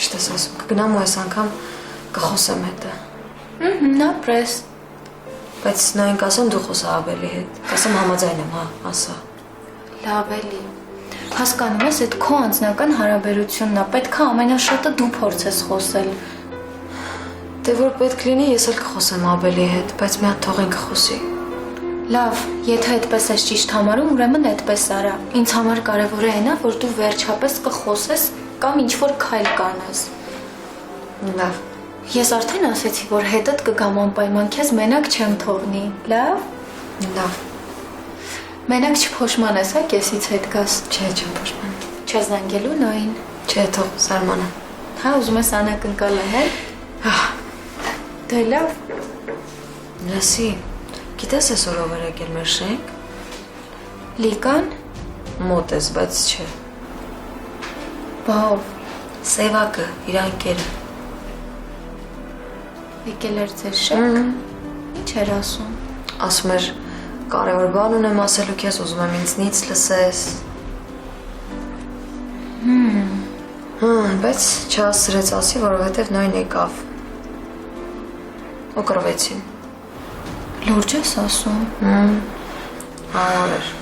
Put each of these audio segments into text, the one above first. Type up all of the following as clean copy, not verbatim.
Ճիշտ ես ասում, կգնամ ու այս անգամ կխոսեմ հետը։ Ապրես։ Բայց նույն կասեմ դու խոսա Աբելի հետ, կասեմ համաձայն եմ, հա, ասա։ Լավ էլի։ Հասկանում ես, այդ քո անձնական հարաբերությունն է, պետք է ամենաշատը դու փորձես խոսել։ Դե որ պետք լինի, ես էլ կխոսեմ Աբելի հետ, բայց մի հատ թողենք խոսի։ Լավ, եթե այդպես ես ճիշտ համարում, ուրեմն այդպես արա։ Ինձ համար կարևորը այն է, որ դու վերջապես կխոսես կամ ինչ-որ քայլ կանես։ Լավ։ Ես արդեն ասեցի, որ հետդ կգամ անպայման քեզ մենակ չեմ թողնի, լավ։ Լավ։ Մենակ չփոշմանես, հա, կեսից հետ գաս։ Չէ, չեմ փոշմանում։ Չես զանգելու նոյին։ Չէ, թող զարմանա։ Հա, ուզում ես անակնկալ է, Հա։ Դե լավ։ Լսի, գիտես այսօր ով էր եկել մեր շենք։ Լիկան։ Մոտ ես, բայց չէ։ Բա ով։ Սևակը, իր ընկերը։ Եկել էր ձեր շենք։ Ինչ էր ասում։ Ասում էր կարևոր բան ունեմ ասելու քեզ, ուզում եմ ինձնից լսես։ Բայց չհասցրեց ասի, որովհետև նույն եկավ։ Ու կռվեցին։ Լուրջ ես ասում։ Հարար էր։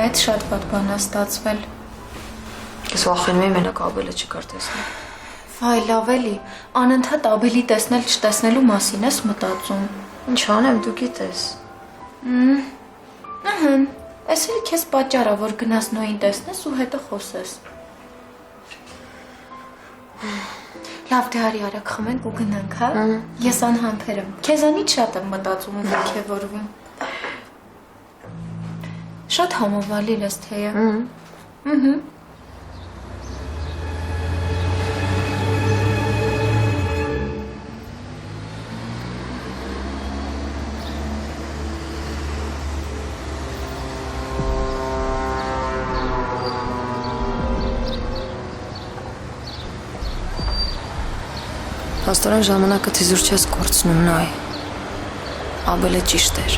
Այդ շատ վատ բան է ստացվել։ Ես վախենում եմ մենակ Աբելը չկար տեսնել։ Վայ, լավ էլի, անընդհատ Աբելի տեսնել չտեսնելու մասին ես մտածում։ Ինչ անեմ, դու գիտես։ Էս էլ քեզ պատճառ է, որ գնաս նոյին տեսնես ու հետո խոսես։ Լավ, դե արի արագ խմենք ու գնանք, հա։ Ես անհամբեր եմ։ Քեզանից շատ եմ մտածում ու ոգևորվում։ Շատ համովալիր ես թեյը։ Փաստորեն ժամանակը թիզուր չես կորցնում, նայ։ Աբելը ճիշտ էր։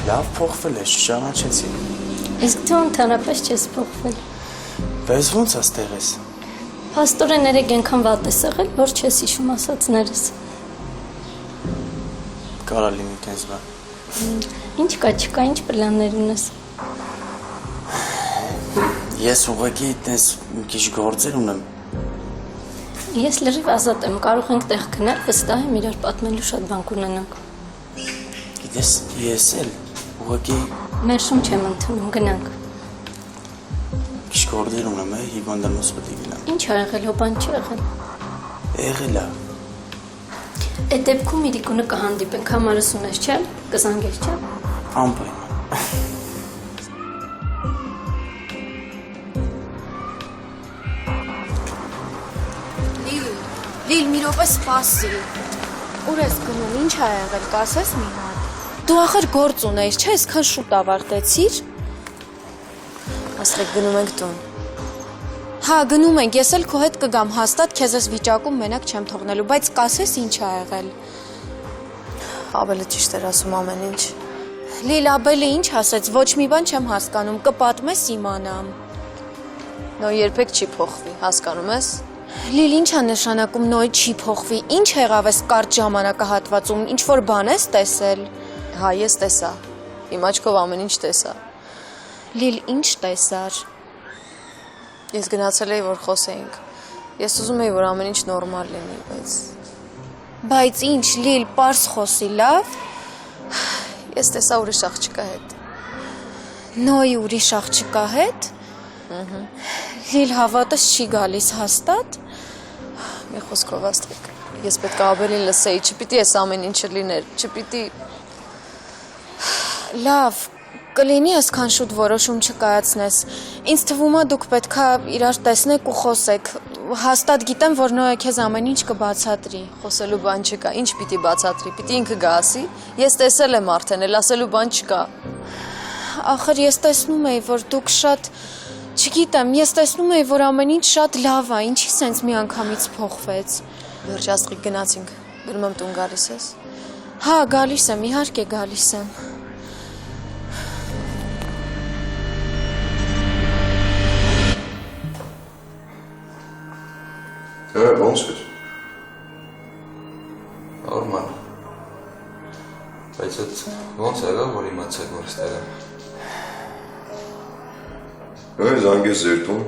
Լավ փոխվել ես, չճանաչեցի։ Իսկ դու ընդհանրապես չես փոխվել։ Բայց ո՞նց ես տեղես։ Փաստորեն երեք այնքան վատ ես եղել, որ չես հիշում ասածներս։ Կարա լինի տես բան։ Ինչ կա, չկա, ինչ պլաններ ունես։ Ես ուղղակի տես մի քիչ գործեր ունեմ։ Ես լրիվ ազատ եմ, կարող ենք տեղ գնալ, վստահ եմ իրար պատմելու շատ բան կունենանք։ Գիտես, ես էլ ուղղակի Մեր շում չեմ ընդունում, գնանք։ քիչ գործեր ունեմ, հիվանդանոց պետք է գնամ։ Ինչ ա եղել, հո բան չի եղել։ Եղել է։ Այդ դեպքում Իրիկունը կհանդիպենք, համարս ունես, չէ՞, կզանգես, չէ՞։ Անպայման։ Լիլ, մի րոպե սպասի։ Ուր ես գնում, ինչ ա եղել, կասես մի հատ։ Դու ախր գործ ունեիր, չէ՞, այսքան շուտ ավարտեցիր։ Ասրեք գնում ենք տուն։ Հա, գնում ենք, ես էլ քո հետ կգամ, հաստատ քեզ ես վիճակում մենակ չեմ թողնելու, բայց կասես ինչ ա եղել։ Աբելը ճիշտ էր ասում ամեն ինչ։ Լիլ, Աբելը ինչ ասեց, ոչ մի բան չեմ հասկանում, կպատմես իմանամ։ Նո երբեք չի փոխվի, հասկանում ես։ Լիլ, ինչ ա նշանակում նոյ չի փոխվի, ինչ եղավ ես կարճ ժամանակահատվածում, ինչ որ բան ես տեսել։ Հա, ես տեսա։ Իմ աչքով ամեն ինչ տեսա։ Լիլ, ինչ տեսար։ Ես գնացել էի, որ խոսեինք։ Ես ուզում էի, որ ամեն ինչ նորմալ լինի, Բայց ինչ, Լիլ, պարզ խոսի, լավ։ Ես տեսա ուրիշ աղջկա հետ։ Նոյ ուրիշ աղջկա հետ։ Լիլ, հավատս չի գալիս հաստատ։ Մի խոսքով Աստղիկ, ես պետք է Աբելին լսեի, չպիտի ես ամեն ինչը լիներ, չպիտի։ Լավ, կլինի այսքան շուտ որոշում չկայացնես։ Ինձ թվում է դուք պետքա իրար տեսնեք ու խոսեք։ Հաստատ գիտեմ, որ նոյը քեզ ամեն ինչ կբացատրի։ Խոսելու բան չկա, ինչ պիտի բացատրի, պիտի ինքը գա ասի։ Ես տեսել եմ արդեն, էլ ասելու բան չկա։ Ախր ես տեսնում էի, որ դուք շատ, չգիտեմ, ես տեսնում էի, որ ամեն ինչ շատ լավ է, ինչի սենց մի անգամից փոխվեց։ Վերջ Աստղիկ գնացինք, գնում եմ տուն գալիս ես։ Հա, գալիս եմ, իհարկե գալիս եմ։ Ոնց է։ Նորմալ։ Բայց այդ ոնց եղավ, որ իմացեք, որ ստեղ եմ։ Զանգեց ձեր տուն,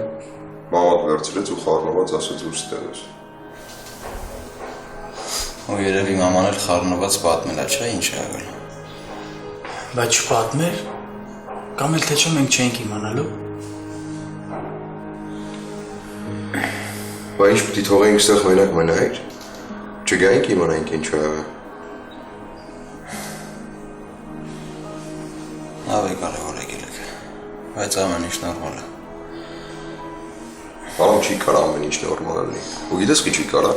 մաման վերցրեց ու խառնված ասաց որ ստեղ ես։ Ու երևի մաման էլ խառնված պատմել է, չէ՞ ինչ ա եղել։ Բայց չպատմեր, կամ էլ թե չէ մենք չենք իմանալու։ Բա ինչ պիտի թողեինք ստեղ մենակ մնայինք։ Չգայինք իմանայինք ինչ ա եղել։ Լավ է կարևոր եկել եք, բայց ամեն ինչ նորմալ է։ Ալամ չի կարա ամեն ինչ նորմալ լինի։ Ու գիտես քիչ չի կարա։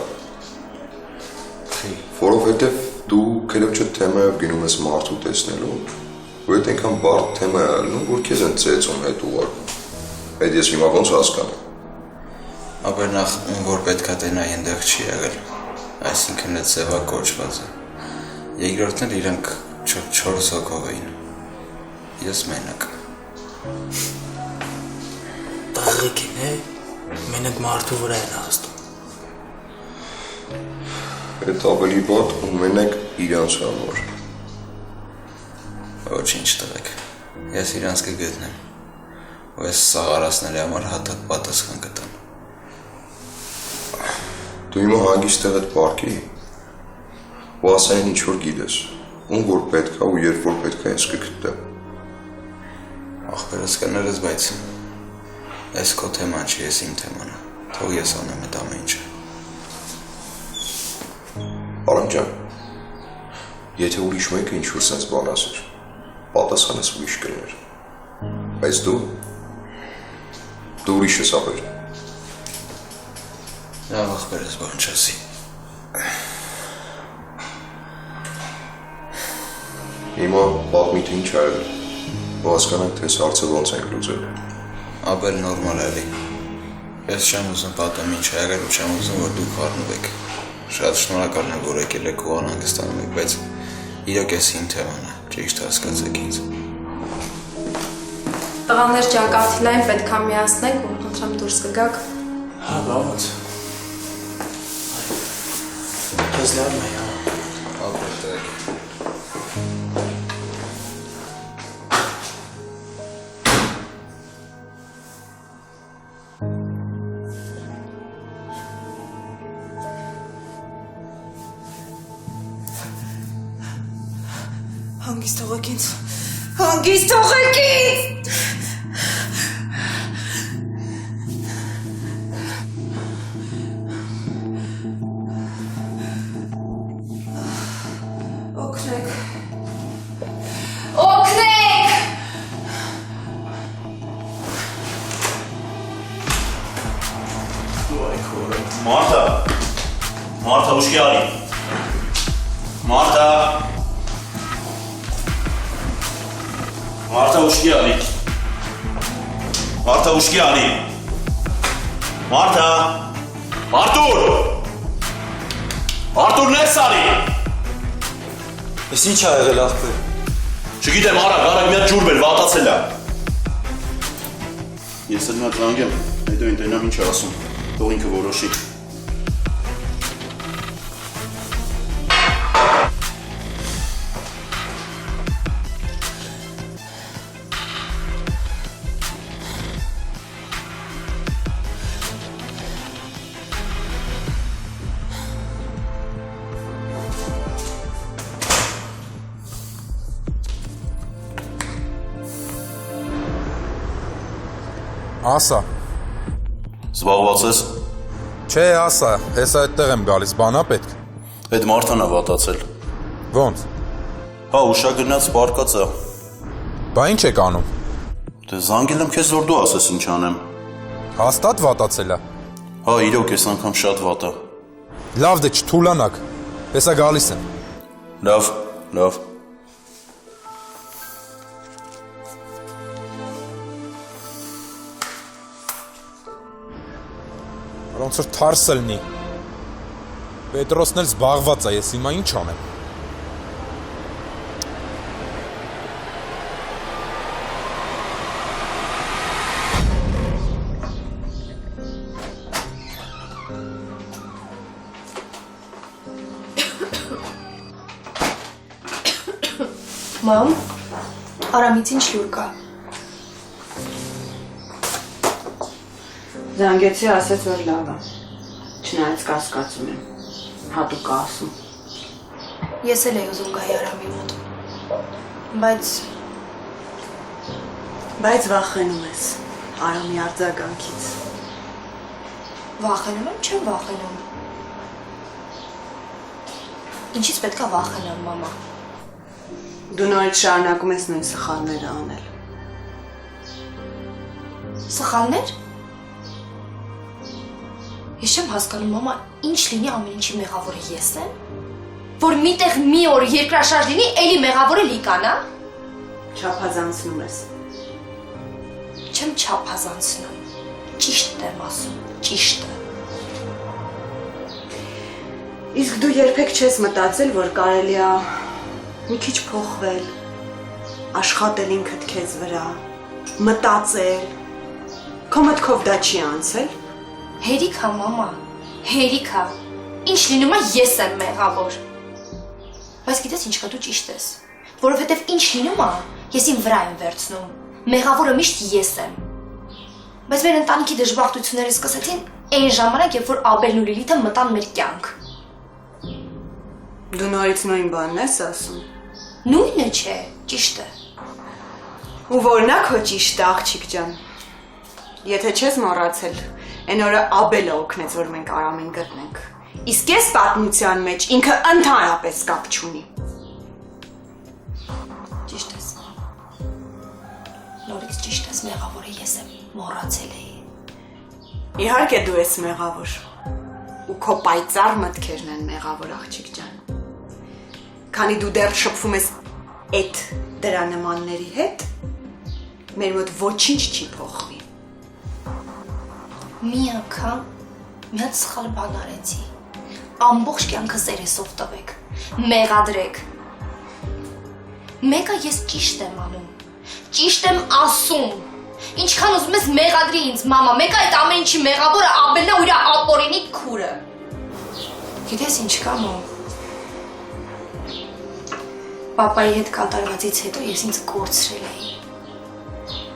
Որովհետև դու քելոջը թեմայով գնում ես մարդու տեսնելու, ու այդ այնքան բարդ թեմա է ալնում, որ քեզ են ծեծում հետ ուղարկում։ Այդ ես հիմա ոնց հասկանամ։ Ապեր նախ ում որ պետքա տենա այնտեղ չի եղել, այսինքն այդ սևա կոչված է։ Երկրորդն էլ իրանք 4 հոգով էին։ Ես մենակ։ Տաղիք են, մենակ մարդու վրա են հասնում։ Այդ ավելի բադ ու մենակ իրանց համար։ Ոչինչ տղեկ, ես իրանց կգտնեմ, ու ես սաղարացների համար հատակ պատասխան կտամ։ Դու հիմա հանգիստ տեղդ պարկի, ու ասային ինչ որ գիտես, ում որ պետքա ու երբ որ պետքա ես կգտնեմ։ Ախպերս կներես, բայց այս քո թեման չի, ես իմ թեման է, թող ես անեմ այդ ամեն ինչը։ Արամ ջան, եթե ուրիշ մեկը ինչ-որ սենց բան ասեր, պատասխանես ուրիշ կներ, բայց դու ուրիշ ես ապեր։ Լավ ախպերս բան չասի։ Հիմա պատմի թե ինչ ա եղել, ու հասկանանք թե այս հարցը ոնց ենք լուծել։ Ապել նորմալ էլի։ Ես չեմ ուզում պատեմ ինչ ա եղել ու չեմ ուզում, որ դուք խառնվեք։ Շատ շնորհակալ եմ, որ եկել եք ու անհանգստանում եք, բայց իրոք ես իմ թեման է, ճիշտ հասկացեք ինձ։ Տղաներ ջան, կաթիլային պետքա միացնենք, որ խնդրեմ դուրս կգաք։ Հա, բավաց։ Քեզ լավն է, հա։ Ապեր տղեկ։ Հանգիստ թողեք ինձ, հանգիստ թողեք ինձ։ Օգնեք, օգնեք։ Marta, ուշքի արի։ Marta, ուշքի արի։ Marta, ուշքի արի։ Marta, Artur, ներս արի։ Ես ինչ ա եղել ախպեր։ Չգիտեմ, արա, գարակ մի հատ ջուր բեր, վատացել է։ Ես էլ մի հատ զանգեմ, հետո ինտենամ ինչ է ասում, թող ինքը որոշի։ Ասա։ Զբաղված ես։ Չէ, ասա, ես այդտեղ եմ գալիս, բանա պետք։ Այդ Մարտան է վատացել։ Ոնց։ Հա, ուշագնաց պարկած է։ Բա ինչ եք անում։ Դե զանգել եմ քեզ, որ դու ասես ինչ անեմ։ Հաստատ վատացել է։ Հա, իրոք այս անգամ շատ վատ է։ Լավ դե չթուլանաք։ Հեսա գալիս եմ։ Լավ։ Ոնց որ թարս լինի։ Պետրոսն էլ զբաղված է, ես հիմա ինչ անեմ։ Մամ, Արամից ինչ լուր կա։ Զանգեցի, ասեց, որ լավ է։ Չնայած կասկածում եմ։ Հատուկ է ասում։ Ես էլ էի ուզում գայի Արամի մոտ։ Բայց վախենում ես Արամի արձագանքից։ Վախենում եմ, չեմ վախենում։ Ինչից պետք է վախենամ, մամա։ Դու նորից շարունակում ես նույն սխալները անել։ Սխալներ։ Ես չեմ հասկանում, մամա, ինչ լինի ամեն ինչի մեղավորը ես եմ։ Որ միտեղ մի օր երկրաշարժ լինի, էլի մեղավորը Լիկան, հա։ Չափազանցնում ես։ Չեմ չափազանցնում։ Ճիշտ եմ ասում, ճիշտ է։ Իսկ դու երբեք չես մտածել, որ կարելի է մի քիչ փոխվել, աշխատել ինքդ քեզ վրա, մտածել։ Քո մտքով դա չի անցել։ Հերիք է, մամա, հերիք է։ Ինչ լինում է, ես եմ մեղավոր։ Բայց գիտես ինչ կա, դու ճիշտ ես։ Որովհետև ինչ լինում է, ես իմ վրա եմ վերցնում։ Մեղավորը միշտ ես եմ։ Բայց մեր ընտանիքի դժբախտությունները սկսեցին այն ժամանակ, երբ որ Աբելն ու Լիլիթը մտան մեր կյանք։ Դու նորից նույն բանն ես ասում։ Նույնը չէ, ճիշտ է։ Ու որն է քո ճիշտը, աղջիկ ջան։ Եթե չես մոռացել, այն օրը Աբելը օգնեց, որ մենք Արամին գտնենք։ Իսկ ես պատմության մեջ ինքը ընդհանրապես կապ չունի։ Ճիշտ ես։ Նորից ճիշտ ես, մեղավորը ես եմ, մոռացել էի։ Իհարկե դու ես մեղավոր։ Ու քո պայծառ մտքերն են մեղավոր, աղջիկ ջան։ Քանի դու դեռ շփվում ես այդ դրա նմանների հետ, մեր մոտ ոչինչ չի փոխվի։ Մի անգամ մի հատ սխալ բան արեցի։ Ամբողջ կյանքը սերեսով տվեք, մեղադրեք։ Մեկը ես ճիշտ եմ անում, ճիշտ եմ ասում։ Ինչքան ուզում ես մեղադրի ինձ, մամա, մեկը այդ ամեն ինչի մեղավորը Աբելն է ու իր ապօրինի քուրը։ Գիտես ինչ կա, մամ։ Պապայի հետ կատարվածից հետո ես ինձ կորցրել էի։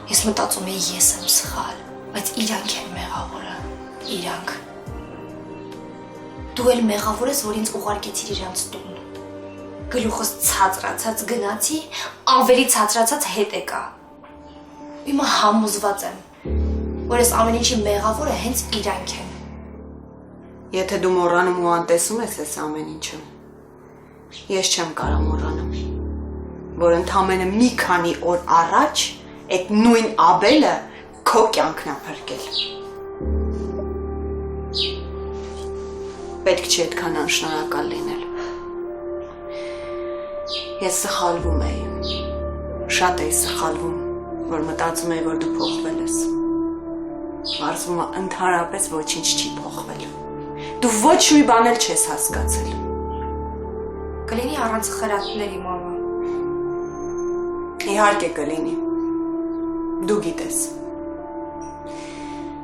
Ես մտածում էի ես եմ սխալ, բայց իրանք են մեղավորը, իրանք։ Դու էլ մեղավոր ես, որ ինձ ուղարկեցիր իրանց տուն։ Գլուխս ցածրացած գնացի, ավելի ցածրացած հետ եկա։ Հիմա համոզված եմ, որ ես ամեն ինչի մեղավորը հենց իրանք են։ Եթե դու մոռանում ու անտեսում ես այս ամեն ինչը, ես չեմ կարող մոռանալ, որ ընդամենը մի քանի օր առաջ այդ նույն Աբելը քո կյանքն է փրկել։ Պետք չի այդքան անշնորհակալ լինել։ Ես սխալվում էի, շատ էի սխալվում, որ մտածում էի, որ դու փոխվել ես։ Պարզվում է ընդհանրապես ոչինչ չի փոխվել։ Դու ոչ մի բան էլ չես հասկացել։ Կլինի առանց խրատների, մամա։ Իհարկե կլինի։ Դու գիտես։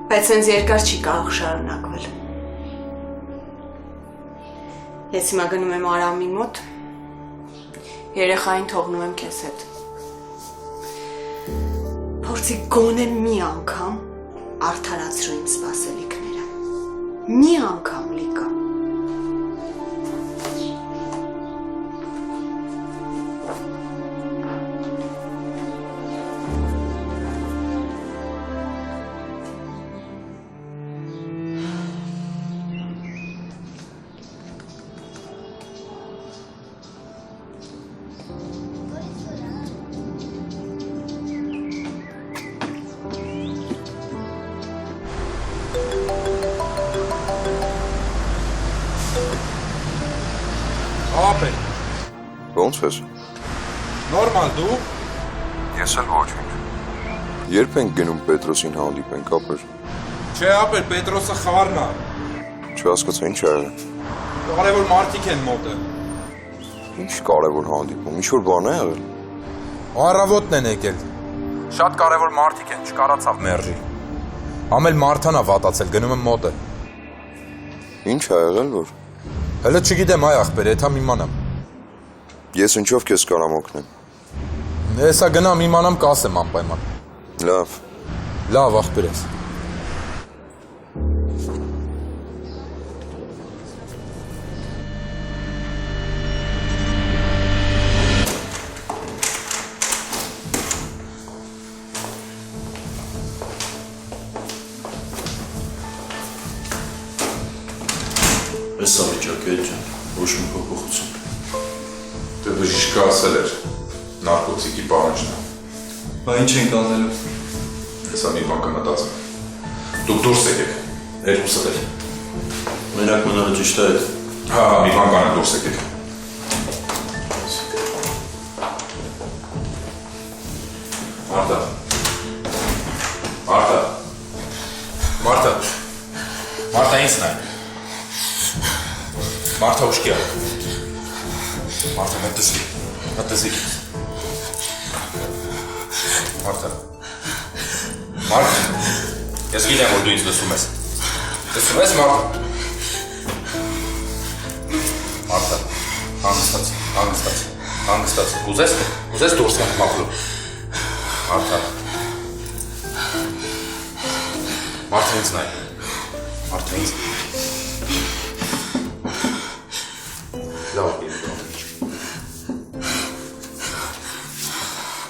Բայց ինձ երկար չի կարող շարունակվել։ Ես հիմա գնում եմ Արամի մոտ, երեխային թողնում եմ քեզ հետ։ Փորձի գոնե մի անգամ արդարացրու ինձ սպասելիքները։ Մի անգամ, Լիկա։ Ապել, Ոնց ես։ նորմալ դու։ Ես էլ ոչինչ։ Երբ ենք գնում Պետրոսին հանդիպենք, ապեր։ Չէ, ապել, Պետրոսը խառն է։ Չհասկացա ինչ ա եղել։ Կարևոր մարդիկ են մոտը։ Ինչ կարևոր հանդիպում, ինչ որ բան է եղել։ Առավոտն են եկել։ Շատ կարևոր մարդիկ են, չկարացավ մերժի։ Ամել Մարթանա վատացել, գնում եմ մոտը։ Ինչ ա եղել, որ։ Հələ չգիտեմ, այ ախպեր, եթա իմանամ։ Ես ինչով քեզ կարամ օգնեմ։ Հեսա գնամ իմանամ կասեմ անպայման։ Լավ։ Լավ, աղբերես։ Այս ավիճակը է ջան, ոչ մի փոփոխություն։ Դե բժիշկը ասել էր, նարկոտիկի պահանջն է։ Բա ինչ ենք անելու։ Հեսա մի բան կմտածեմ։ Դուք դուրս եկեք, երկուսը էլ։ Մենակ մնալը ճիշտ է այդ։ Հա, մի բան կանեմ դուրս եկեք։ Մարտա։ Մարտա։ Մարտա։ Մարտա ինձ նայ։ Մարտա ուշքի ա։ Մարտա մտզի։ Մտզի։ Մարտա։ Մարտա։ Ես գիտեմ, որ դու ինձ լսում ես։ Լսում ես, Մարտա։ Մարտա, հանգստաց, ուզես դուրս գանք մախլու։ Մարտա, ինձ նայ, Մարտա ինձ։ Լավ գին դու։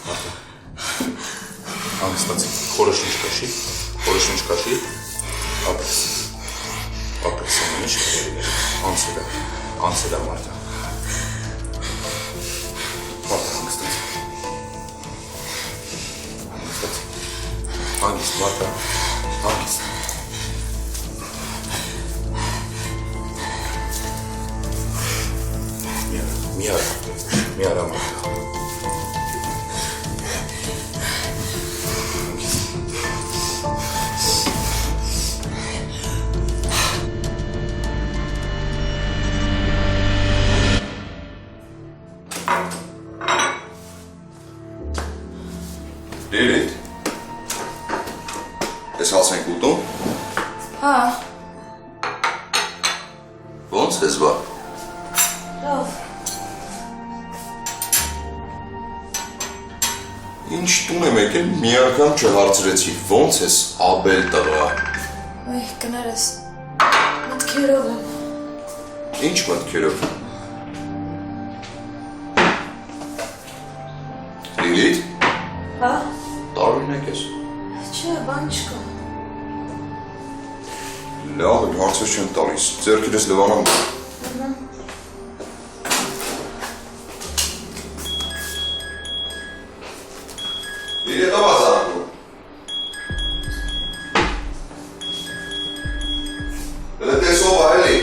Մարտա, հանգստացի, խորը շունչ կաշի, ապրես, ամեն ինչ կերել է, անցել է Մարտա։ Մարտա, հանգստացի, հանգիստ, Մարտա, հանգիստ։ Մի արա Մարտա։ Լիլիթ, ես հաց ենք ուտում։ Հա, Ոնց ես բա։ լավ։ Ինչ տուն եմ եկել, մի անգամ չհարցրեցի, ոնց ես Աբել տղա։ Ոյ, կներես, մտքերով եմ։ Ինչ մտքերով։ Լիլիթ, Հա, տարօրինակ ես։ չէ, բան չկա։ Լավ, հարցեր չեմ տալիս, ձեռքերս լվանամ։ Լիլիթ, ով ազանգում։ Դե տեսով այլի։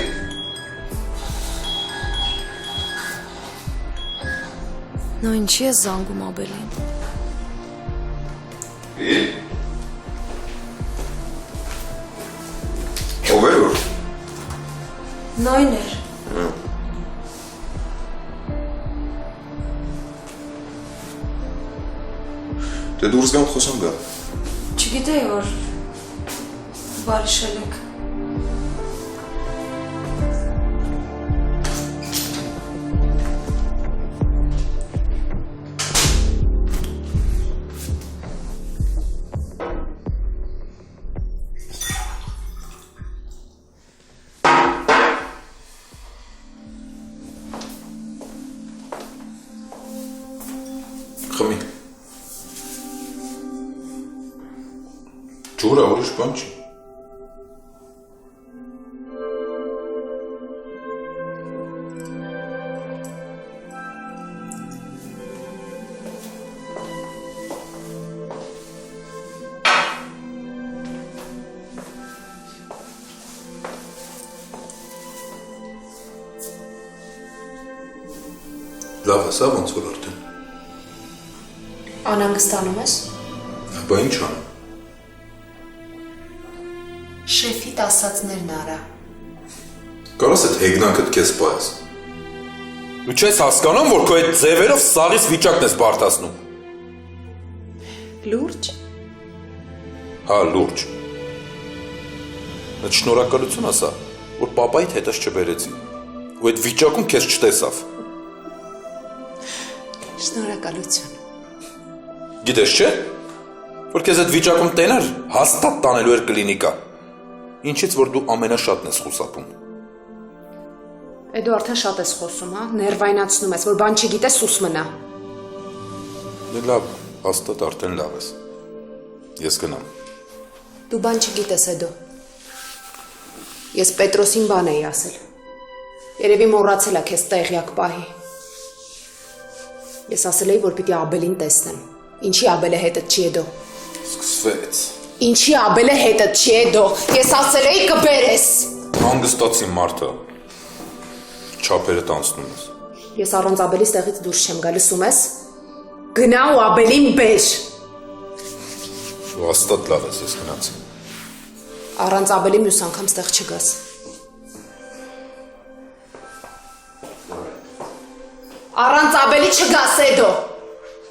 Նա ինչի է զանգում Աբելին։ Լիլիթ։ Ով էր որ։ Նոյն էր։ Դե դուրս գամ խոսամ գա։ Չգիտեի, որ բարիշել եք։ Խմի։ Ջուրը ուրիշ բան չի։ Լավ հսա ոնց որ արդեն։ Անհանգստանում ես։ Բա ինչ անեմ։ Շեֆիդ ասածներն արա։ Կարաս այդ հեգնանքդ քեզ պայես։ Դու չես հասկանում, որ քո այդ ձևերով սաղից վիճակն ես բարդացնում։ Լուրջ։ Հա, լուրջ։ Այդ շնորհակալություն ասա, որ պապայիդ հետս չբերեցի։ Ու այդ վիճակում քեզ չտեսավ։ Շնորհակալություն։ Գիտես չէ, որ քեզ այդ վիճակում տենար հաստատ տանելու էր կլինիկա, ինչից որ դու ամենաշատն ես խուսափում։ Դու արդեն շատ ես խոսում, հա, ներվայնացնում ես, որ բան չգիտես, սուս մնա։ Դե լավ, հաստատ արդեն լավ ես։ Ես գնամ։ Դու բան չգիտես, Էդո։ Ես Պետրոսին բան էի ասել։ Երևի մոռացել ա քեզ տեղյակ պահի։ Ես ասել էի, որ պիտի Աբելին տեսնեմ։ Ինչի Աբելը հետդ չի, Էդո։ Սկսվեց։ Ինչի Աբելը հետդ չի, Էդո։ Ես ասել էի կբերես։ Հանգստացի մարդը։ Չափերը տանցնում ես։ Ես առանց Աբելի ստեղից դուրս չեմ գա, լսում ես։ Գնա ու Աբելին բեր։ Ու հաստատ լավ ես, ես գնացի։ Առանց Աբելի մյուս անգամ ստեղ չգաս։ Առանց Աբելի չգաս, Էդո։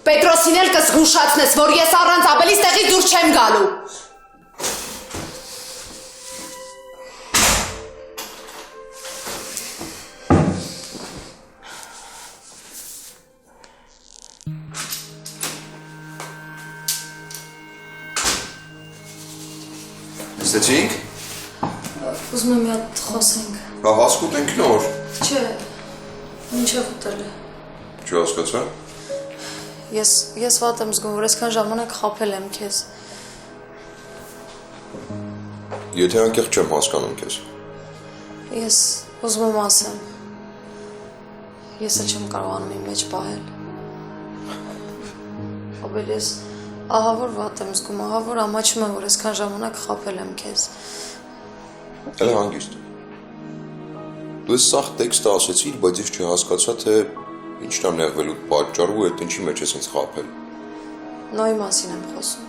Պետրոսին էլ կզգուշացնես, որ ես առանց Աբելի ստեղից դուրս չեմ գալու։ Ստեցինք։ Ուզում եմ մի հատ խոսենք։ Հա հասկ ուտենք նոր։ Չէ, մինչև ուտել է։ Չհասկացա։ Ես վատ եմ զգում, որ այսքան ժամանակ խաբել եմ քեզ։ Եթե անկեղծ չեմ հասկանում քեզ։ Ես ուզում եմ ասեմ։ Ես էլ չեմ կարողանում իմ մեջ պահել։ Աբել ես ահա որ վատ եմ զգում, ահա որ ամաչում եմ, որ այսքան ժամանակ խաբել եմ քեզ։ Էլ հանգիստ։ Դու ես սաղ տեքստը ասեցիր, բայց ես չհասկացա, թե ինչն է նեղվելու պատճառը ու այդ ինչի մեջ ես ինձ խաբել։ Նոյի մասին եմ խոսում։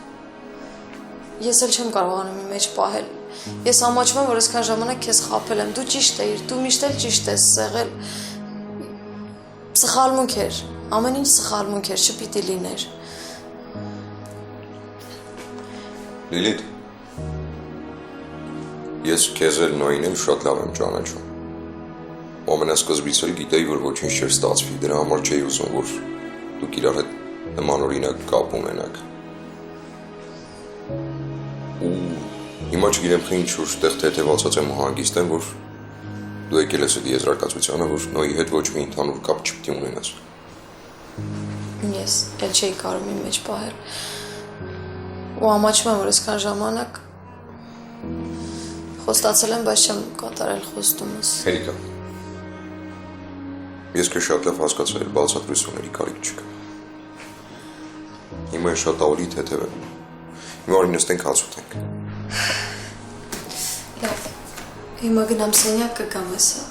Ես էլ չեմ կարողանում իմ մեջ պահել։ Ես ամաչում եմ, որ այսքան ժամանակ քեզ խաբել եմ։ Դու ճիշտ էիր, դու միշտ էլ ճիշտ ես եղել։ Սխալմունք էր, ամեն ինչ սխալմունք էր, չպիտի լիներ։ Լիլիթ, ես քեզ էլ Նոյին էլ շատ լավ եմ ճանաչում։ Ամենասկզբից էլ գիտեի, որ ոչինչ չէր ստացվի, դրա համար չէի ուզում, որ դուք իրար հետ նմանօրինակ կապ ունենաք։ Ու հիմա չգիտեմ թե ինչ-որ տեղ թեթևացած եմ ու հանգիստ եմ, որ դու եկել ես այդ եզրակացությանը, որ Նոյի հետ ոչ մի ընդհանուր կապ չպիտի ունենաս։ Ես էլ չէի կարող իմ մեջ պահել։ Ու ամաչում եմ, որ այսքան ժամանակ խոստացել եմ, բայց չեմ կատարել խոստումս։ Հերիկա, ես քեզ շատ լավ հասկացա, էլ բացատրությունների կարիք չկա։ Հիմա ես շատ ավելի թեթև եմ։ Հիմա արի նստենք հաց ուտենք։ Լավ, հիմա գնամ սենյակ կգամ հեսա։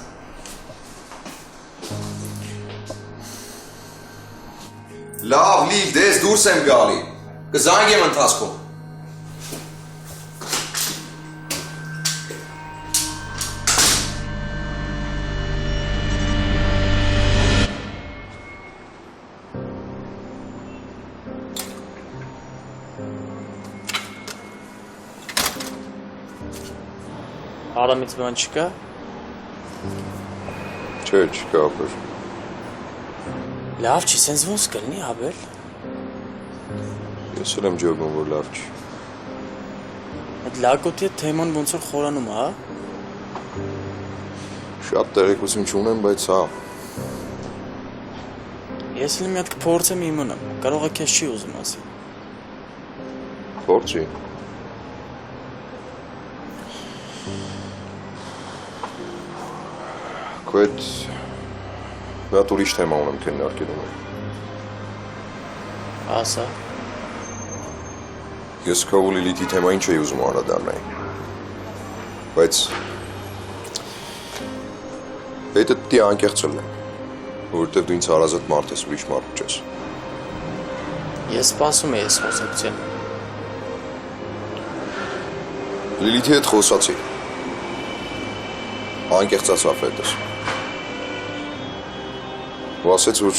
Լավ, Լիլ, դες դուրս եմ գալի։ Կզանգեմ ընթացքում։ Արամից բան չկա։ Չէ, չկա, ապեր։ Լավ չի, սենց ոնց կլինի, Աբել։ Ես էլ եմ ջոգում, որ լավ չի։ Այդ լակոտի հետ թեման ոնց որ խորանում, հա։ Շատ տեղեկություն չունեմ, բայց հա։ Ես էլ մի հատ կփորձեմ իմանամ, կարող է քեզ չի ուզում ասի։ Փորձի։ Քո հետ մի հատ ուրիշ թեմա ունեմ քննարկելու մեջ։ Ասա։ Ես քո ու Լիլիթի թեմային չէի ուզում անդրադառնալ։ Բայց հետը դի անկեղծ եմ, որովհետև դու ինձ հարազատ մարդ ես, ուրիշ մարդ չես։ Ես սպասում եմ ես խոսակցության։ Լիլիթի հետ խոսացի։ Անկեղծացավ հետս։ Ու ասեց, որ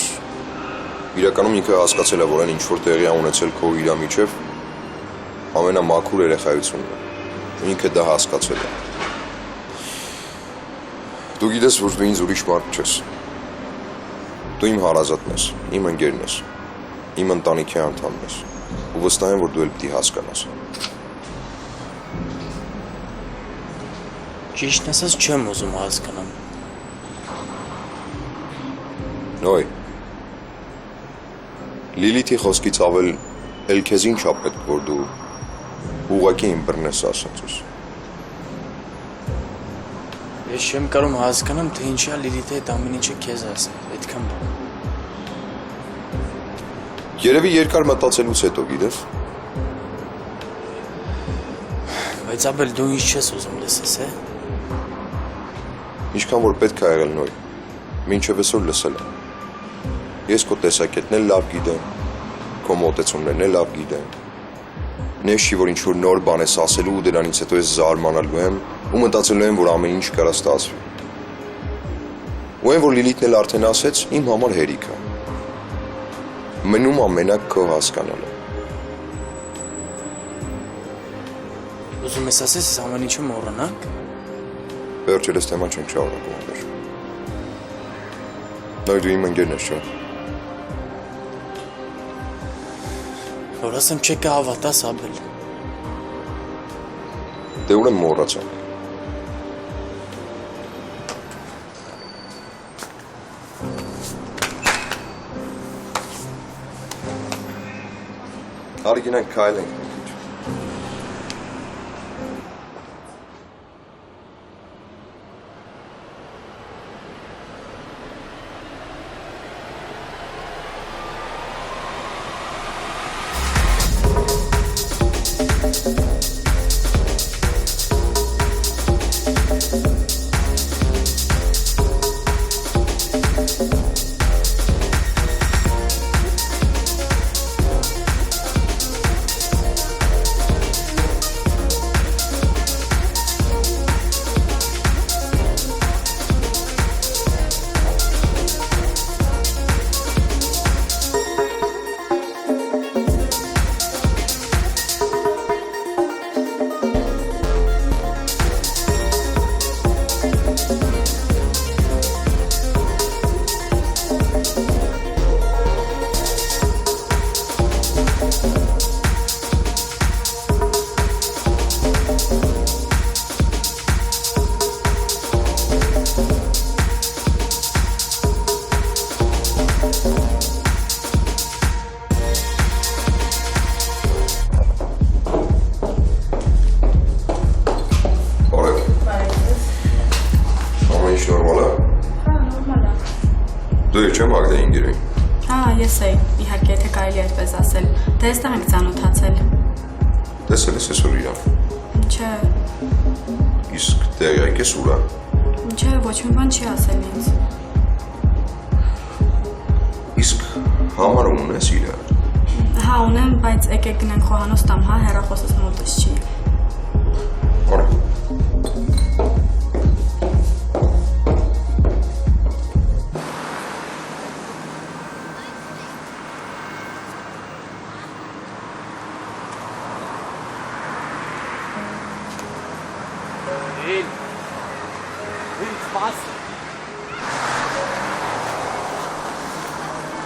իրականում ինքը հասկացել է, որ այն ինչ-որ տեղի ունեցել քո իր միջև ամենամաքուր երեխայությունն է։ Ինքը դա հասկացել է։ Դու գիտես, որ դու ինձ ուրիշ մարդ չես։ Դու իմ հարազատն ես, իմ ընկերն ես, իմ ընտանիքի անդամն ես։ ու վստահ եմ, որ դու էլ պիտի հասկանաս։ Ճիշտն ասած չեմ ուզում հասկանամ։ Նոյ։ Լիլիթի խոսքից ավել էլ քեզ ինչ ա պետք, որ դու ուղղակի իմ բռնես ասածուս։ Ես չեմ կարող հասկանամ, թե ինչի է Լիլիթի այդ ամեն ինչը քեզ ասել, այդքան բան։ Երևի երկար մտածելուց հետո գիտես։ Բայց ապել դու ինչ չես ուզում լսես, է։ Ինչքան որ պետք է եղել նոյ, մինչև այսօր լսել եմ։ Ես քո տեսակետն էլ լավ գիտեմ, քո մոտեցումներն էլ լավ գիտեմ։ Նեշի, որ ինչ-որ նոր բան ես ասելու ու դրանից հետո ես զարմանալու եմ ու մտածելու եմ, որ ամեն ինչ կարա ստացվի։ Ու այն, որ Լիլիթն էլ արդեն ասեց, իմ համար հերիք է։ Մնում ամենակ քո հասկանալը։ Ուզում ես ասես, ես ամեն ինչը մոռանանք։ Վերջել ես թեման չենք շարունակում ապեր։ Նոյ դու իմ ընկերն ես, չէ՞։ Որ ասեմ չէ կհավատաս ապել։ Դե ուրեմն մոռացանք։ Հարի գնանք քայլենք մի քիչ։ Չեմ ագդային գերին։ Ես էի, իհարկե, եթե կարելի այդպես ասել, դե այստեղ ենք ծանոթացել։ Տեսել ես այսօր իրան։ Չէ։ Իսկ տեղյակ ես ուրա։ Չէ, ոչ մի բան չի ասել ինձ։ Իսկ համար ունես իրար։ Հա, ունեմ, բայց եկեք գնանք խոհանոց տամ, հա, հեռախոսս մոտս չի։ Արա։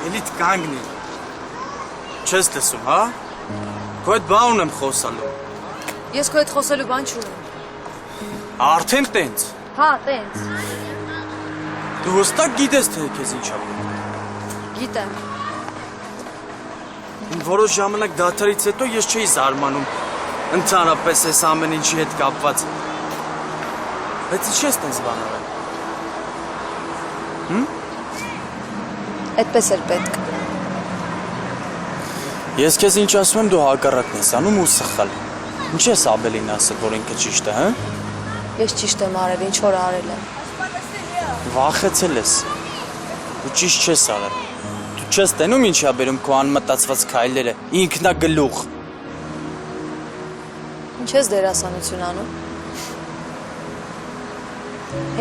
Էլիտ կանգնի։ Չես լսում, հա? Քո այդ բան ունեմ խոսալու։ Ես քո հետ խոսելու բան չունեմ։ Արդեն տենց։ Հա, տենց։ Դու հստակ գիտես, թե քեզ ինչ ա։ Գիտեմ։ Որոշ ժամանակ դադարից հետո ես չէի զարմանում ընդհանրապես այս ամեն ինչի հետ կապված։ Բայց ի՞նչ ես տենց բան արել։ Այդպես էր պետք։ Ես քեզ ինչ ասում եմ, դու հակառակն ես անում ու սխալ։ Ինչ ես Աբելին ասել, որ ինքը ճիշտ է, հա? Ես ճիշտ եմ արել, ինչ որ արել եմ։ Վախեցել ես։ Դու ճիշտ չես արել։ Դու չես տենում ինչի ա բերում քո անմտածված քայլերը, ինքնագլուխ։ Ինչ ես դերասանություն անում։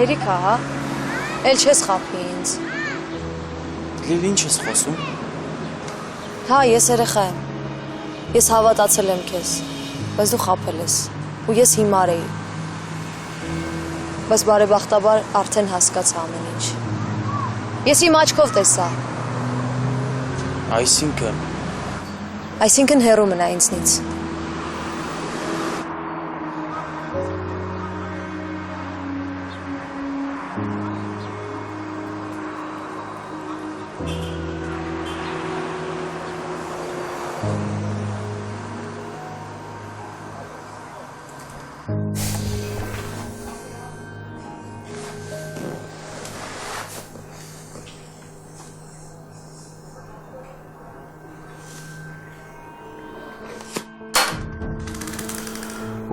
Հերիք ա, հա։ Էլ չես խաբի ինձ։ Լիլի, ինչ ես խոսում։ Հա, ես երեխա եմ։ Ես հավատացել եմ քեզ, բայց դու խաբել ես, ու ես հիմար էի։ Բայց բարեբախտաբար արդեն հասկացա ամեն ինչ։ Ես իմ աչքով տեսա։ Այսինքն Այսինքն հեռու մնա ինձնից։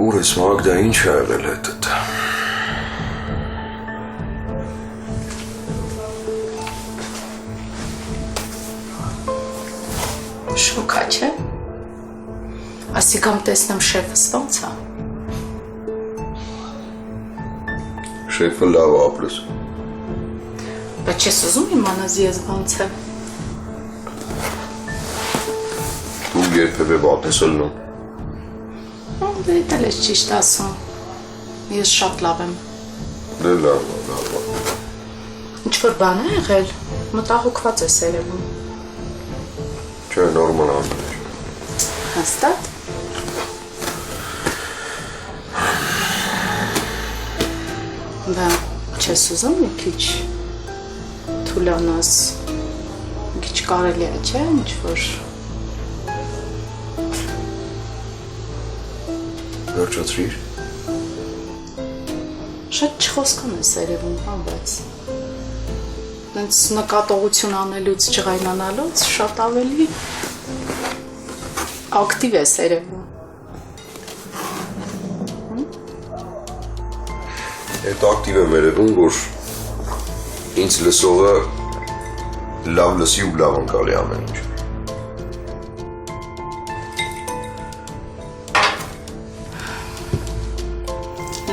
Ուր ես Մագդա, ինչ ա եղել հետդ։ Շոկա չէ։ Ասիկամ տեսնեմ շեֆս ոնց է։ Շեֆը լավ ապրես։ Բայց չես ուզում իմանաս ես ոնց եմ։ Դու երբևէ վատ ես ելնում։ Դե դա ես ճիշտ ասում։ Ես շատ լավ եմ։ Դե լավ, լավ։ Ինչ-որ բան է եղել, մտահոգված ես երևում։ Չէ, նորմալ է։ Հաստատ։ Դա չես ուզում մի քիչ թուլանաս, մի քիչ կարելի է, չէ, ինչ-որ։ Վերջացրիր։ Շատ չխոսքան ես երևում, հա, բայց դենց նկատողություն անելուց, ջղայնանալուց շատ ավելի ակտիվ ես երևում։ Այդ ակտիվ եմ երևում, որ ինձ լսողը լավ լսի ու լավ անցալի ամեն ինչ։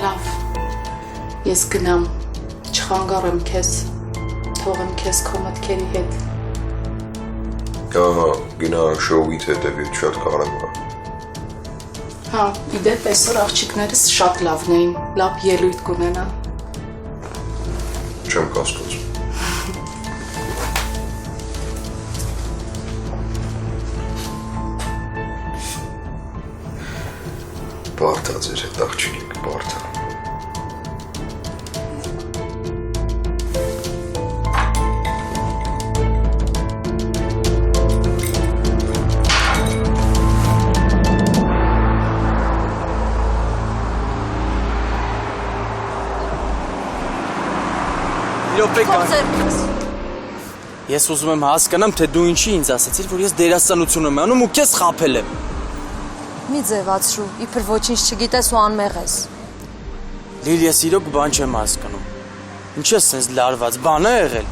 Լավ, ես գնամ, չխանգարեմ քեզ, թողեմ քեզ քո մտքերի հետ։ Ահա, գնա շոուիդ հետևից շատ կարևոր է։ Հա, իդեպ այսօր աղջիկներս շատ լավն էին, լավ ելույթ կունենան։ Չեմ կասկածում։ Բարդա ձեր հետ աղջիկեք, բարդա։ Ես ուզում եմ հասկանամ, թե դու ինչի ինձ ասացիր, որ ես դերասանություն եմ անում ու քեզ խաբել եմ։ Մի ձևացրու, իբր ոչինչ չգիտես ու անմեղ ես։ Լիլ, ես իրոք բան չեմ հասկանում։ Ինչ ես սենց լարված, բան է եղել։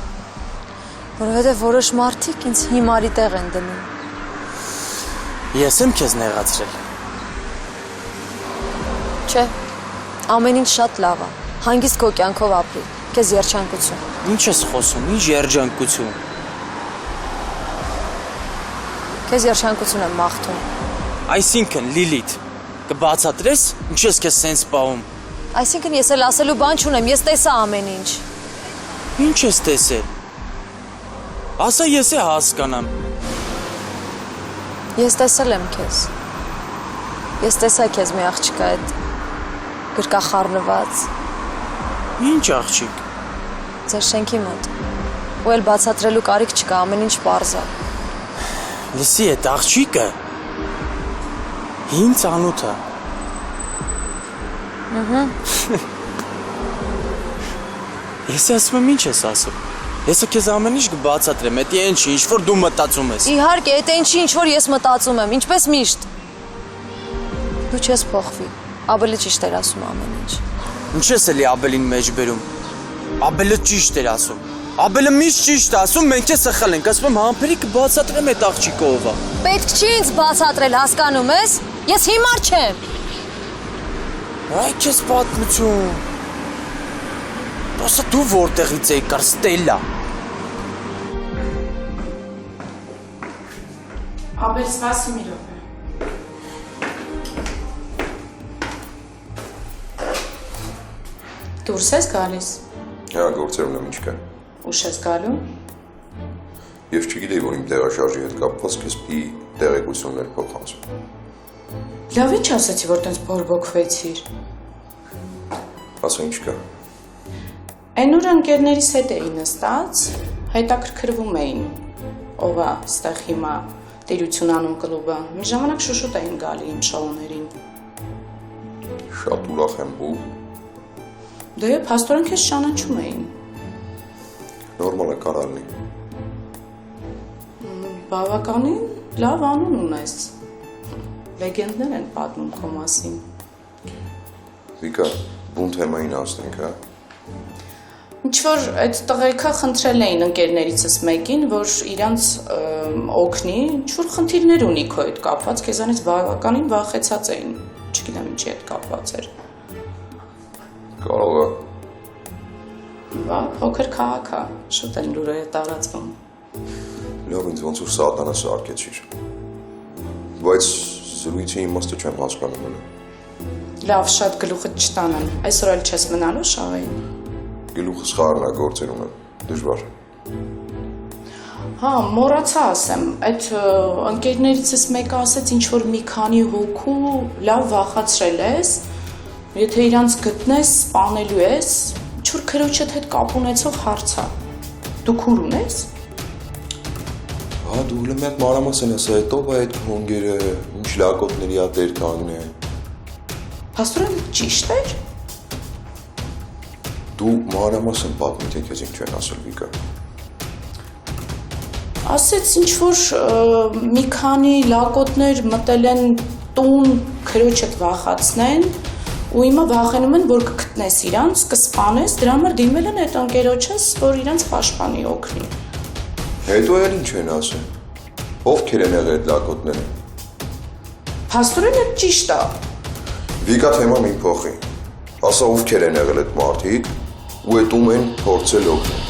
Որովհետև որոշ մարդիկ ինձ հիմարի տեղ են դնում։ Ես եմ քեզ նեղացրել։ Չէ, ամեն ինչ շատ լավ է։ Հանգիստ քո կյանքով ապրի, քեզ երջանկություն։ Ինչ ես խոսում, ինչ երջանկություն։ Քեզ երջանկություն եմ մաղթում։ Այսինքն, Լիլիթ, կբացատրես, ինչ ես քեզ սենց պահում։ Այսինքն ես էլ ասելու բան չունեմ, ես տեսա ամեն ինչ։ Ինչ ես տեսել։ Ասա ես է հասկանամ։ Ես տեսել եմ քեզ։ Ես տեսա քեզ մի աղջիկա այդ գրկախառնված։ Ինչ աղջիկ։ Ձեր շենքի մոտ։ Ու էլ բացատրելու կարիք չկա, ամեն ինչ պարզ է։ Լսի, այդ աղջիկը հին ծանոթ է։ Ես ասում եմ, ինչ ես ասում։ Ես քեզ ամեն ինչ կբացատրեմ, դա ինչ որ դու մտածում ես։ Իհարկե, դա ինչ որ ես մտածում եմ, ինչպես միշտ։ Դու չես փոխվի, ավելի ճիշտ էր ասում ամեն ինչ։ Ինչ ես էլի Աբելին մեջ բերում։ Աբելը ճիշտ էր ասում։ Աբելը միշտ ճիշտ ասում, մենք է սխալ ենք, ասում եմ համբերի կբացատրեմ այդ աղջիկը ով է։ Պետք չի ինձ բացատրել, հասկանում ես։ Ես հիմար չեմ։ Այ քեզ պատմություն։ Դասա դու որտեղից եկար, Ստելլա։ Աբել, սպասի մի րոպե։ Դուրս ես գալիս։ Հա, գործերում եմ ինչ կա։ Ուշ ես գալու։ Ես չգիտեի, որ իմ տեղաշարժի հետ կապված քեզ պի տեղեկություններ փոխանցում։ Լավ ինչ ասացի, որ տենց բորբոքվեցիր։ Ասա ինչ կա։ Այն օր ընկերներիս հետ էի նստած, հետաքրքրվում էին, ով է ստեղ հիմա տիրություն անում կլուբը։ Մի ժամանակ շուշուտ էին գալի իմ շոուներին։ Շատ ուրախ եմ ու։ Դե փաստորեն քեզ ճանաչում էին։ Նորմալ է կարալնի։ Բավականին լավ անուն ունես։ Լեգենդներ են պատմում քո մասին։ Վիկա, բուն թեմային ասնենք, հա։ Ինչ-որ այդ տղեկա խնդրել էին ընկերներիցս մեկին, որ իրանց օգնի, ինչ-որ խնդիրներ ունի քո հետ կապված, քեզանից բավականին վախեցած էին, չգիտեմ ինչի հետ կապված էր։ Կարող է։ Բա, փոքր քաղաք է, շուտ են լուրերը տարածվում։ Լավ, ինձ ոնց որ սատանա սարքեցիր։ Բայց զրույցի իմաստը չեմ հասկանում հələ։ Լավ, շատ գլուխը չտանան, այսօր էլ չես մնալու շաղային։ Գլուխս խառնագործեր ունեմ, դժվար։ Հա, մոռացա ասեմ, այդ ընկերներիցս մեկը ասեց ինչ-որ մի քանի հոգու լավ վախացրել ես, եթե իրանց գտնես, սպանելու ես, ինչ-որ քրոջդ հետ կապ ունեցող հարց է։ Դու քուր ունես։ Հա, դու լեմ այդ մանրամասն ասա, այդ ով է այդ հոնգերը, ինչ լակոտների ա տեր կանգն է։ Փաստորեն ճիշտ էր։ Դու մանրամասն պատմի, թե քեզ ինչ չեն ասել Վիկա։ Ասեց ինչ-որ մի քանի լակոտներ մտել են տուն, քրոջդ վախացնեն, ու հիմա վախենում են, որ կգտնես իրանց, կսպանես, դրա համար դիմել են այդ ընկերոջս, որ իրանց պաշտպանի օգնի։ Հետո էլ ինչ են ասել։ Ովքեր են եղել այդ լակոտները։ Փաստորեն այդ ճիշտ է։ Վիկա թեման մի փոխի։ Ասա ովքեր են եղել այդ մարդիկ ու այդ ում են փորձել օգնել։